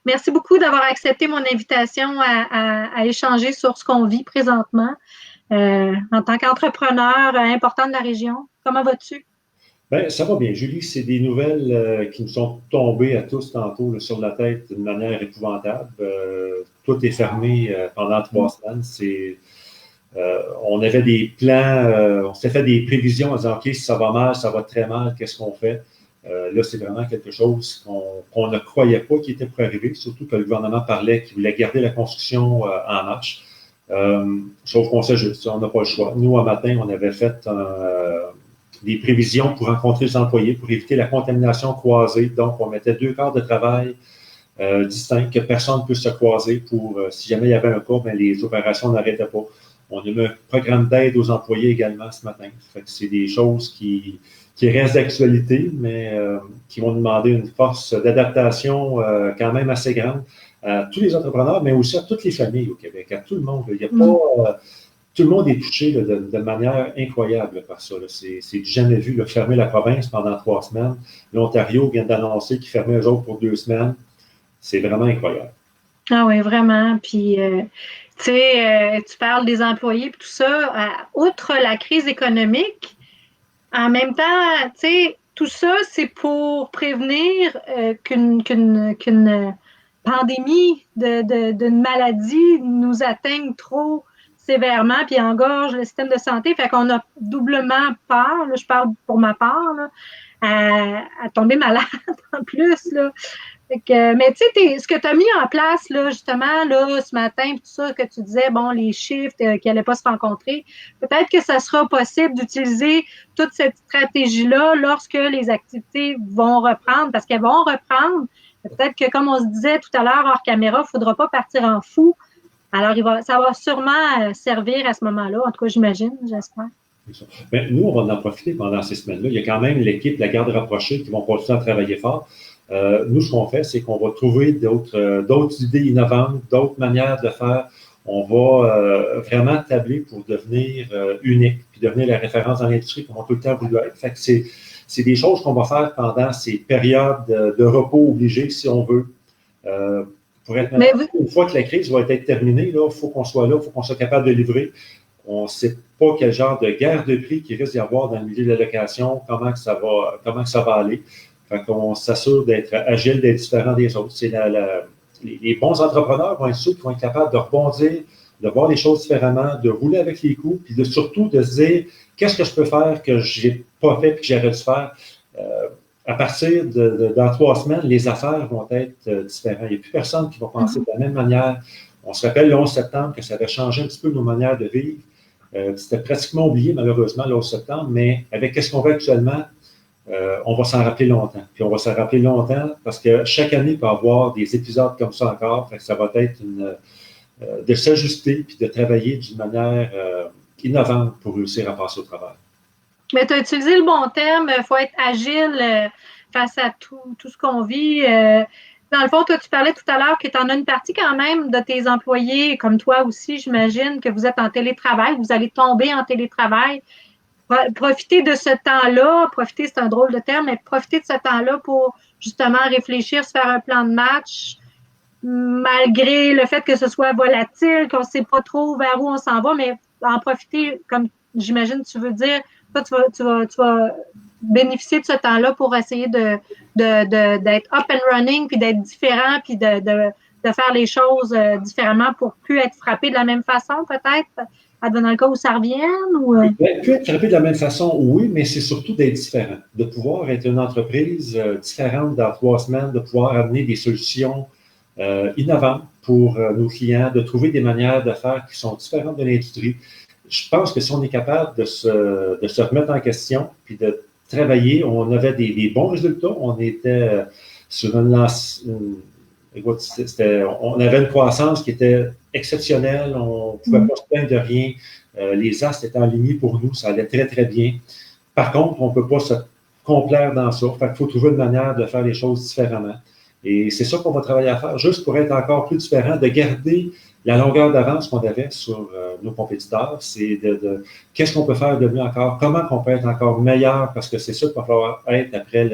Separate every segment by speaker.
Speaker 1: Merci beaucoup d'avoir accepté mon invitation à échanger sur ce qu'on vit présentement en tant qu'entrepreneur important de la région. Comment vas-tu?
Speaker 2: Ben, ça va bien, Julie. C'est des nouvelles qui nous sont tombées à tous tantôt là, sur la tête d'une manière épouvantable. Tout est fermé pendant 3 semaines. On avait des plans, on s'est fait des prévisions en disant, OK, si ça va mal, ça va très mal, qu'est-ce qu'on fait? Là, c'est vraiment quelque chose qu'on ne croyait pas qui était pour arriver, surtout que le gouvernement parlait qu'il voulait garder la construction en marche. Sauf qu'on sait juste, on n'a pas le choix. Nous, un matin, on avait fait des prévisions pour rencontrer les employés, pour éviter la contamination croisée. Donc, on mettait 2 quarts de travail distincts, que personne ne puisse se croiser pour, si jamais il y avait un cas, ben, les opérations n'arrêtaient pas. On a mis un programme d'aide aux employés également ce matin. Fait que c'est des choses qui restent d'actualité, mais qui vont demander une force d'adaptation quand même assez grande à tous les entrepreneurs, mais aussi à toutes les familles au Québec, à tout le monde. Il n'y a pas tout le monde est touché là, de manière incroyable là, par ça. C'est du jamais vu. Là, fermer la province pendant 3 semaines. L'Ontario vient d'annoncer qu'il fermait eux autres pour 2 semaines. C'est vraiment incroyable.
Speaker 1: Ah oui, vraiment. Puis, tu sais, tu parles des employés et tout ça. Outre la crise économique, en même temps, tu sais, tout ça, c'est pour prévenir qu'une pandémie d'une maladie nous atteigne trop sévèrement puis engorge le système de santé. Fait qu'on a doublement peur, là, je parle pour ma part, là, à tomber malade en plus. Là. Mais tu sais, ce que tu as mis en place, là, justement, là, ce matin, tout ça, que tu disais, bon, les chiffres qui n'allaient pas se rencontrer, peut-être que ça sera possible d'utiliser toute cette stratégie-là lorsque les activités vont reprendre, parce qu'elles vont reprendre. Peut-être que, comme on se disait tout à l'heure hors caméra, il ne faudra pas partir en fou. Alors, ça va sûrement servir à ce moment-là. En tout cas, j'imagine, j'espère.
Speaker 2: Ben, nous, on va en profiter pendant ces semaines-là. Il y a quand même l'équipe, la garde rapprochée, qui vont continuer à travailler fort. Nous, ce qu'on fait, c'est qu'on va trouver d'autres idées innovantes, d'autres manières de faire. On va vraiment tabler pour devenir unique, puis devenir la référence dans l'industrie comme on a tout le temps voulu être. Fait que c'est des choses qu'on va faire pendant ces périodes de repos obligés, si on veut. Pour être une fois que la crise va être terminée, il faut qu'on soit là, il faut qu'on soit capable de livrer. On ne sait pas quel genre de guerre de prix qu'il risque d'y avoir dans le milieu de la location, comment que ça va aller. Fait qu'on s'assure d'être agile, d'être différent des autres. Les bons entrepreneurs vont être ceux qui vont être capables de rebondir, de voir les choses différemment, de rouler avec les coups, puis surtout de se dire qu'est-ce que je peux faire que je n'ai pas fait et que j'aurais dû faire. À partir dans 3 semaines, les affaires vont être différentes. Il n'y a plus personne qui va penser de la même manière. On se rappelle le 11 septembre que ça avait changé un petit peu nos manières de vivre. C'était pratiquement oublié, malheureusement, le 11 septembre, mais avec ce qu'on voit actuellement, on va s'en rappeler longtemps. Puis on va s'en rappeler longtemps parce que chaque année, il peut y avoir des épisodes comme ça encore. Fait que ça va être de s'ajuster puis de travailler d'une manière innovante pour réussir à passer au travail.
Speaker 1: Mais tu as utilisé le bon terme, il faut être agile face à tout ce qu'on vit. Dans le fond, toi, tu parlais tout à l'heure que tu en as une partie quand même de tes employés, comme toi aussi, j'imagine, que vous êtes en télétravail, vous allez tomber en télétravail. Profiter de ce temps-là, profiter, c'est un drôle de terme, mais profiter de ce temps-là pour justement réfléchir, se faire un plan de match, malgré le fait que ce soit volatile, qu'on ne sait pas trop vers où on s'en va, mais en profiter, comme j'imagine tu veux dire, toi, tu vas bénéficier de ce temps-là pour essayer d'être up and running, puis d'être différent, puis de faire les choses différemment pour plus être frappé de la même façon, peut-être, dans le cas où ça revienne? Ou...
Speaker 2: Plus être frappé de la même façon, oui, mais c'est surtout d'être différent. De pouvoir être une entreprise différente dans 3 semaines, de pouvoir amener des solutions innovantes pour nos clients, de trouver des manières de faire qui sont différentes de l'industrie. Je pense que si on est capable de se remettre en question puis de travailler, on avait des bons résultats. On était sur on avait une croissance qui était exceptionnelle. On ne pouvait pas se plaindre de rien. Les astres étaient alignés pour nous. Ça allait très, très bien. Par contre, on ne peut pas se complaire dans ça. Fait qu'il faut trouver une manière de faire les choses différemment. Et c'est ça qu'on va travailler à faire, juste pour être encore plus différent, de garder la longueur d'avance qu'on avait sur nos compétiteurs. C'est de qu'est-ce qu'on peut faire de mieux encore, comment on peut être encore meilleur, parce que c'est ça qu'il va falloir être après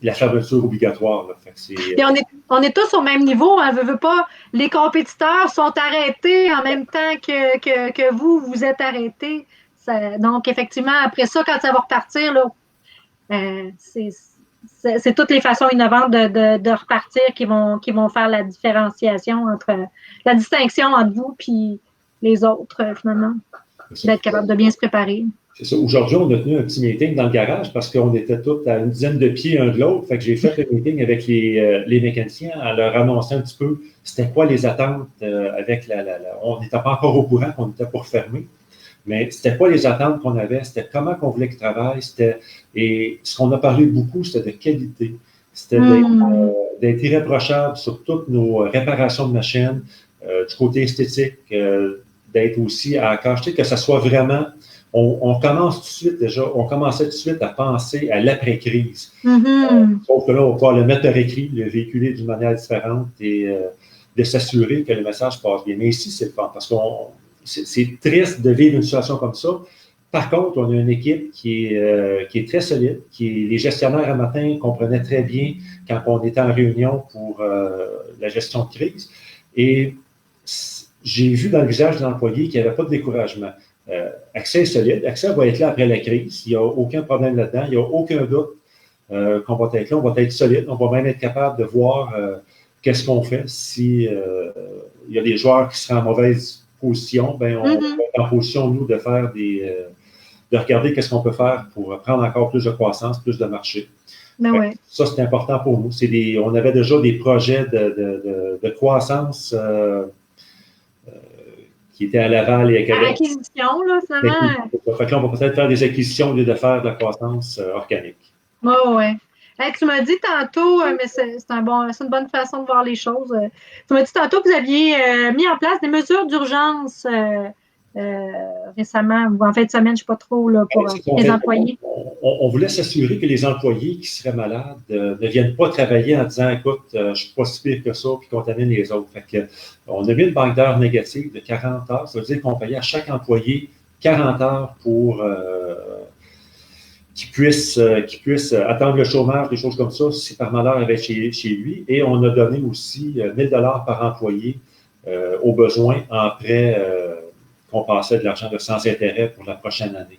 Speaker 2: la fermeture obligatoire. Là. Fait que
Speaker 1: puis on est tous au même niveau. Hein, veut pas, les compétiteurs sont arrêtés en même temps que vous êtes arrêtés. Donc, effectivement, après ça, quand ça va repartir, là, c'est toutes les façons innovantes de repartir qui vont faire la différenciation la distinction entre vous et les autres, finalement, d'être capable de bien se préparer.
Speaker 2: C'est ça. Aujourd'hui, on a tenu un petit meeting dans le garage parce qu'on était tous à une dizaine de pieds un de l'autre. Fait que j'ai fait le meeting avec les mécaniciens en leur annonçant un petit peu c'était quoi les attentes avec on n'était pas encore au courant qu'on était pour fermer. Mais c'était quoi les attentes qu'on avait, c'était comment qu'on voulait qu'ils travaillent, et ce qu'on a parlé beaucoup, c'était de qualité. C'était d'être irréprochable sur toutes nos réparations de machines, du côté esthétique, d'être aussi à cacher, que ça soit vraiment. On commence tout de suite déjà, on commençait tout de suite à penser à l'après-crise. Sauf que là, on va pouvoir le mettre par écrit, le véhiculer d'une manière différente et de s'assurer que le message passe bien. Mais ici, c'est le fun parce que c'est triste de vivre une situation comme ça. Par contre, on a une équipe qui est très solide, les gestionnaires à matin comprenaient très bien quand on était en réunion pour la gestion de crise. Et j'ai vu dans le visage de l'employé qu'il n'y avait pas de découragement. Accès est solide. Accès va être là après la crise. Il n'y a aucun problème là-dedans. Il n'y a aucun doute qu'on va être là. On va être solide. On va même être capable de voir qu'est-ce qu'on fait si il y a des joueurs qui seraient en mauvaise position. Ben, on va être en position, nous, de faire de regarder qu'est-ce qu'on peut faire pour prendre encore plus de croissance, plus de marché.
Speaker 1: Ouais.
Speaker 2: Ça, c'est important pour nous. On avait déjà des projets de croissance qui étaient à Laval et à Québec.
Speaker 1: Acquisition, là, finalement.
Speaker 2: Fait que là, on va peut-être faire des acquisitions au lieu de faire de la croissance organique.
Speaker 1: Ouais. Hey, tu m'as dit tantôt, mais c'est une bonne façon de voir les choses. Tu m'as dit tantôt que vous aviez mis en place des mesures d'urgence récemment, ou en fin de semaine, je ne sais pas trop, là, pour les employés.
Speaker 2: On voulait s'assurer que les employés qui seraient malades ne viennent pas travailler en disant écoute, je ne suis pas si pire que ça, puis contaminent les autres. Fait que, on a mis une banque d'heures négative de 40 heures. Ça veut dire qu'on payait à chaque employé 40 heures pour qu'il puisse attendre le chômage, des choses comme ça, si par malheur il avait chez lui. Et on a donné aussi 1 000 $ par employé aux besoins en prêt qu'on passait de l'argent sans intérêt pour la prochaine année.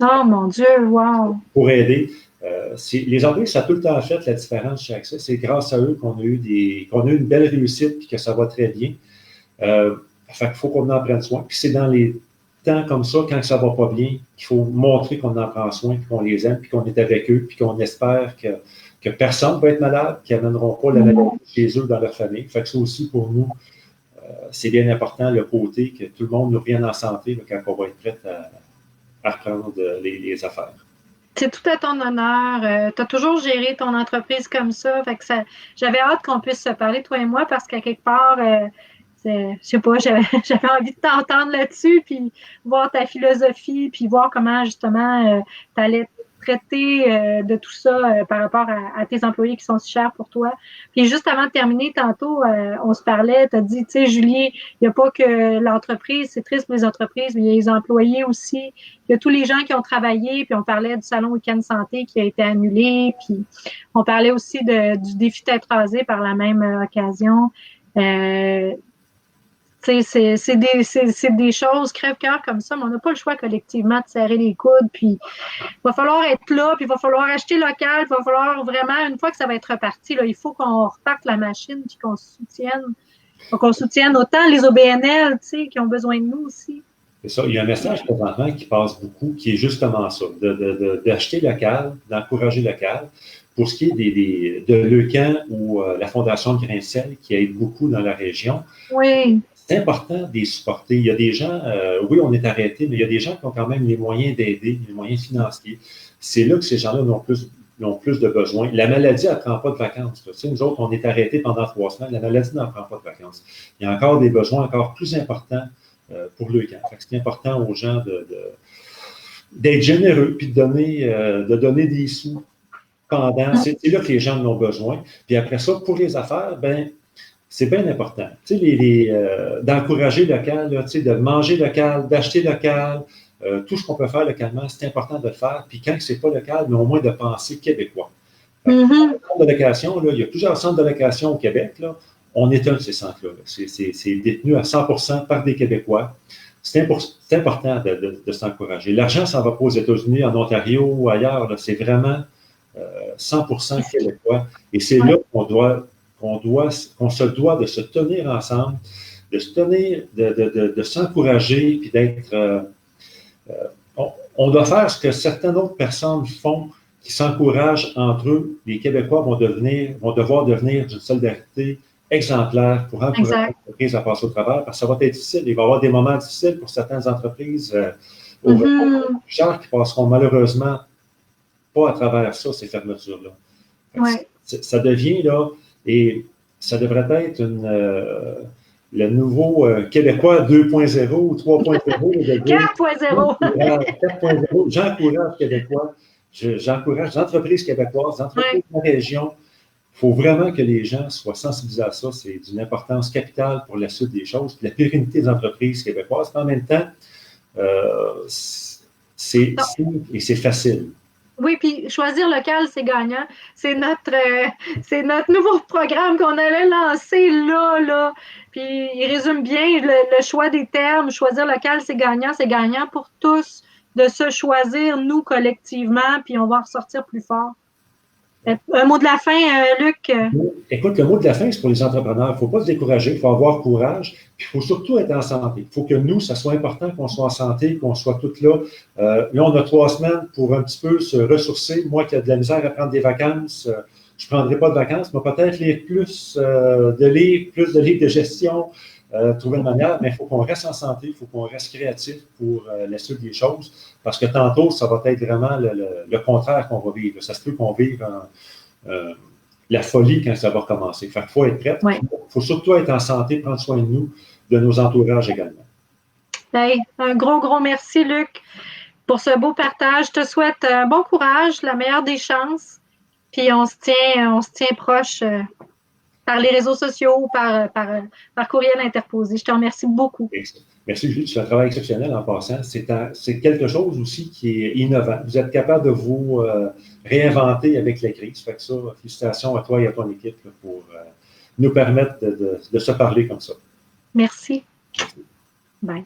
Speaker 1: Oh mon Dieu, wow!
Speaker 2: Pour aider. Les employés, ça a tout le temps fait la différence chez Accès. C'est grâce à eux qu'on a eu une belle réussite et que ça va très bien. Fait qu'il faut qu'on en prenne soin. Puis c'est dans les temps comme ça, quand ça va pas bien, qu'il faut montrer qu'on en prend soin, puis qu'on les aime, puis qu'on est avec eux, puis qu'on espère que personne ne va être malade, qu'ils n'amèneront pas la maladie chez eux dans leur famille. Fait que ça aussi, pour nous, c'est bien important, le côté que tout le monde nous revienne en santé là, quand on va être prêt à reprendre les affaires. C'est
Speaker 1: tout à ton honneur. Tu as toujours géré ton entreprise comme ça. Fait que j'avais hâte qu'on puisse se parler, toi et moi, parce qu'à quelque part, je sais pas, j'avais envie de t'entendre là-dessus, puis voir ta philosophie, puis voir comment, justement, tu allais traiter de tout ça par rapport à tes employés qui sont si chers pour toi. Puis juste avant de terminer, tantôt, on se parlait, tu as dit, tu sais, Julie, il n'y a pas que l'entreprise, c'est triste pour les entreprises, mais il y a les employés aussi. Il y a tous les gens qui ont travaillé, puis on parlait du salon Week-end Santé qui a été annulé, puis on parlait aussi du défi Tête rasée par la même occasion. C'est des choses crève-cœur comme ça, mais on n'a pas le choix collectivement de serrer les coudes, puis il va falloir être là, puis il va falloir acheter local, puis il va falloir vraiment, une fois que ça va être reparti, là, il faut qu'on reparte la machine, puis qu'on soutienne autant les OBNL, qui ont besoin de nous aussi.
Speaker 2: C'est ça. Il y a un message présentement qui passe beaucoup, qui est justement ça, d'acheter local, d'encourager local. Pour ce qui est de Leucan ou la Fondation de Grain-Sel, qui aide beaucoup dans la région,
Speaker 1: oui.
Speaker 2: C'est important de les supporter. Il y a des gens, oui, on est arrêté, mais il y a des gens qui ont quand même les moyens d'aider, les moyens financiers. C'est là que ces gens-là ont plus de besoins. La maladie, elle ne prend pas de vacances. Tu sais, nous autres, on est arrêtés pendant 3 semaines. La maladie n'en prend pas de vacances. Il y a encore des besoins encore plus importants pour le camp. C'est important aux gens d'être généreux puis de donner des sous pendant. C'est là que les gens en ont besoin. Puis après ça, pour les affaires, ben c'est bien important. Tu sais, d'encourager local, là, tu sais, de manger local, d'acheter local, tout ce qu'on peut faire localement, c'est important de le faire. Puis quand c'est pas local, mais au moins de penser québécois.
Speaker 1: Mm-hmm.
Speaker 2: Centre de location, là, il y a plusieurs centres de location au Québec. Là. On est un de ces centres-là. C'est détenu à 100% par des Québécois. C'est important de s'encourager. L'argent s'en va pas aux États-Unis, en Ontario ou ailleurs. C'est vraiment 100% québécois. Et c'est là qu'on se doit de se tenir ensemble, de se tenir, de s'encourager, puis d'être. On doit faire ce que certaines autres personnes font, qui s'encouragent entre eux. Les Québécois vont devoir devenir d'une solidarité exemplaire pour encourager l'entreprise à passer au travers, parce que ça va être difficile. Il va y avoir des moments difficiles pour certaines entreprises au gens qui passeront malheureusement pas à travers ça, ces fermetures-là.
Speaker 1: Ouais.
Speaker 2: Ça devient, là, et ça devrait être le nouveau Québécois 2.0 ou 3.0.
Speaker 1: 4.0.
Speaker 2: 4.0. J'encourage Québécois, j'encourage les entreprises québécoises, les entreprises de la région. Il faut vraiment que les gens soient sensibilisés à ça. C'est d'une importance capitale pour la suite des choses, puis la pérennité des entreprises québécoises. En même temps, c'est facile.
Speaker 1: Oui, puis choisir local, c'est gagnant. C'est notre nouveau programme qu'on allait lancer là. Puis il résume bien le choix des termes. Choisir local, c'est gagnant. C'est gagnant pour tous de se choisir, nous, collectivement, puis on va en ressortir plus fort. Un mot de la fin, Luc?
Speaker 2: Écoute, le mot de la fin, c'est pour les entrepreneurs. Il ne faut pas se décourager, il faut avoir courage, puis il faut surtout être en santé. Il faut que nous, ça soit important qu'on soit en santé, qu'on soit tous là. Là, on a 3 semaines pour un petit peu se ressourcer. Moi qui ai de la misère à prendre des vacances, je ne prendrai pas de vacances, mais peut-être lire plus de livres de gestion, trouver une manière, mais il faut qu'on reste en santé, il faut qu'on reste créatif pour la suite des choses, parce que tantôt, ça va être vraiment le contraire qu'on va vivre. Ça se peut qu'on vive la folie quand ça va recommencer. Fait qu'il faut être prêt. Il faut surtout être en santé, prendre soin de nous, de nos entourages également.
Speaker 1: Hey, un gros merci, Luc, pour ce beau partage. Je te souhaite un bon courage, la meilleure des chances, puis on se tient proche par les réseaux sociaux, par courriel interposé. Je te remercie beaucoup.
Speaker 2: Merci, Julie. Tu fais un travail exceptionnel en passant. C'est quelque chose aussi qui est innovant. Vous êtes capable de vous réinventer avec la crise. Fait que ça, félicitations à toi et à ton équipe là, pour nous permettre de se parler comme ça.
Speaker 1: Merci. Bye.